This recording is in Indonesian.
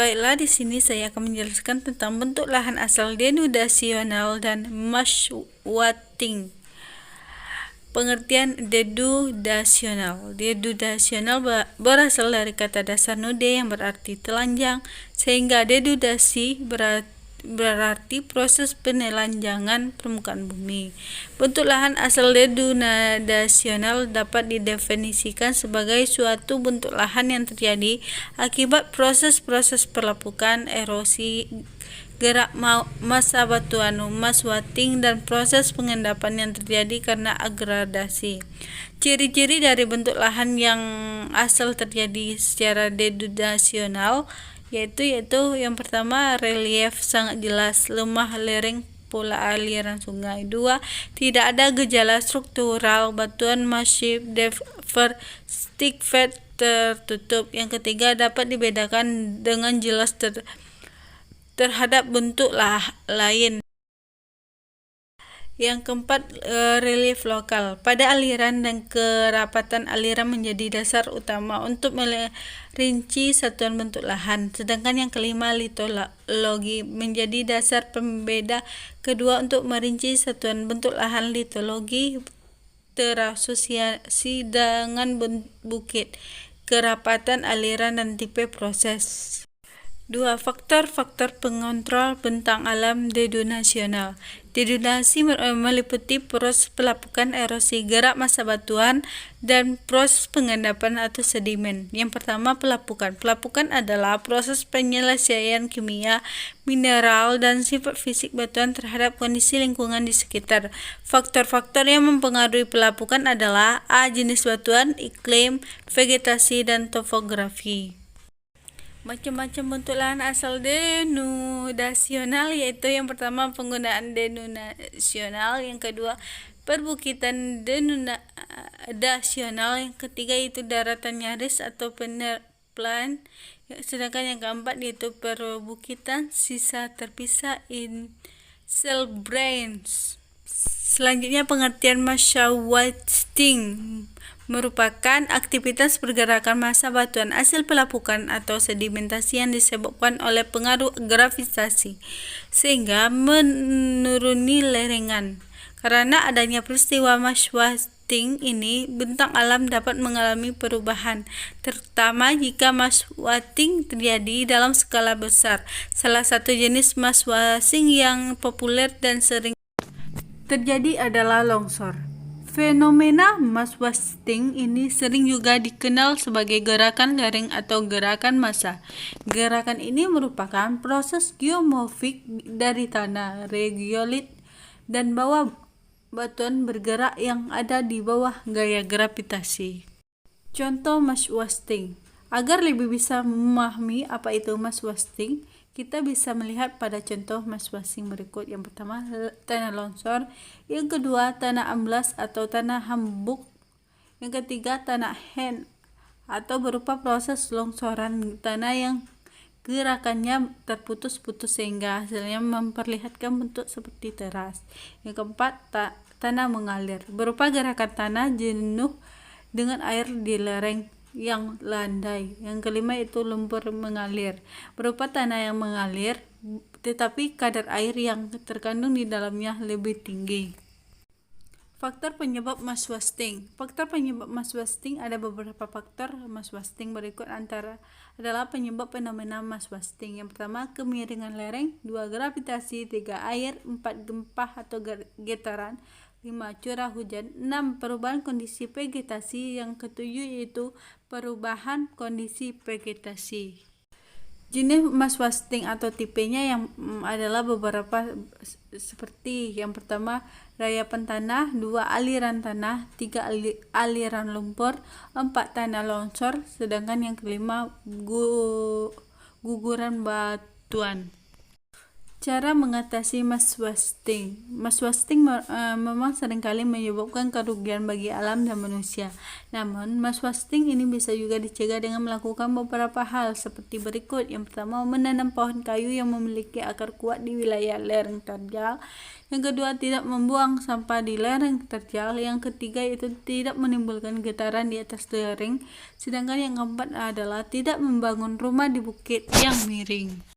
Baiklah, di sini saya akan menjelaskan tentang bentuk lahan asal denudasional dan masswatting. Pengertian denudasional. Denudasional berasal dari kata dasar nude yang berarti telanjang, sehingga denudasi berarti proses penelanjangan permukaan bumi. Bentuk lahan asal denudasional dapat didefinisikan sebagai suatu bentuk lahan yang terjadi akibat proses-proses pelapukan, erosi, gerak massa batuan, masswatting, dan proses pengendapan yang terjadi karena agradasi. Ciri-ciri dari bentuk lahan yang asal terjadi secara denudasional yaitu yang pertama, relief sangat jelas, lemah lereng pola aliran sungai. 2. Tidak ada gejala struktural, batuan masif, stick fat tertutup. Yang ketiga, dapat dibedakan dengan jelas terhadap bentuk lain. Yang keempat, relief lokal. Pada aliran dan kerapatan aliran menjadi dasar utama untuk merinci satuan bentuk lahan. Sedangkan yang kelima, litologi, menjadi dasar pembeda kedua untuk merinci satuan bentuk lahan. Litologi terasosiasi dengan bukit, kerapatan aliran, dan tipe proses. 2. Faktor-faktor pengontrol bentang alam denudasional. Denudasi meliputi proses pelapukan, erosi, gerak massa batuan, dan proses pengendapan atau sedimen. Yang pertama, pelapukan. Pelapukan adalah proses penyelesaian kimia, mineral, dan sifat fisik batuan terhadap kondisi lingkungan di sekitar. Faktor-faktor yang mempengaruhi pelapukan adalah A. Jenis batuan, iklim, vegetasi, dan topografi. Macam-macam bentuk lahan asal denudasional yaitu yang pertama, penggunaan denudasional, yang kedua, perbukitan denudasional, yang ketiga itu daratan nyaris atau peneplain, sedangkan yang keempat yaitu perbukitan sisa terpisah inselbrains. Selanjutnya, pengertian masswatting merupakan aktivitas pergerakan massa batuan hasil pelapukan atau sedimentasi yang disebabkan oleh pengaruh gravitasi sehingga menuruni lereng. Karena adanya peristiwa masswatting ini, bentang alam dapat mengalami perubahan, terutama jika masswatting terjadi dalam skala besar. Salah satu jenis masswatting yang populer dan sering terjadi adalah longsor. Fenomena masswatting ini sering juga dikenal sebagai gerakan lereng atau gerakan massa. Gerakan ini merupakan proses geomorfik dari tanah, regiolit, dan bawah batuan bergerak yang ada di bawah gaya gravitasi. Contoh masswatting. Agar lebih bisa memahami apa itu masswatting, kita bisa melihat pada contoh masswatting berikut. Yang pertama, tanah longsor. Yang kedua, tanah amblas atau tanah hambuk. Yang ketiga, tanah hand atau berupa proses longsoran tanah yang gerakannya terputus-putus sehingga hasilnya memperlihatkan bentuk seperti teras. Yang keempat, tanah mengalir, berupa gerakan tanah jenuh dengan air di lereng yang landai. Yang kelima itu lumpur mengalir, berupa tanah yang mengalir tetapi kadar air yang terkandung di dalamnya lebih tinggi. Faktor penyebab masswatting. Faktor penyebab masswatting, ada beberapa faktor masswatting berikut adalah penyebab fenomena masswatting. Yang pertama, kemiringan lereng. 2. Gravitasi. 3. Air. 4. Gempa atau getaran. 5. Curah hujan. 6. Perubahan kondisi vegetasi. Yang ketujuh yaitu perubahan kondisi vegetasi. Jenis masswatting atau tipenya yang adalah beberapa seperti yang pertama, rayapan tanah. 2. Aliran tanah. 3. Aliran lumpur. 4. Tanah longsor. Sedangkan yang kelima, guguran batuan. Cara mengatasi mass wasting. Mass wasting memang seringkali menyebabkan kerugian bagi alam dan manusia. Namun, mass wasting ini bisa juga dicegah dengan melakukan beberapa hal seperti berikut. Yang pertama, menanam pohon kayu yang memiliki akar kuat di wilayah lereng terjal. Yang kedua, tidak membuang sampah di lereng terjal. Yang ketiga, itu tidak menimbulkan getaran di atas lereng. Sedangkan yang keempat adalah tidak membangun rumah di bukit yang miring.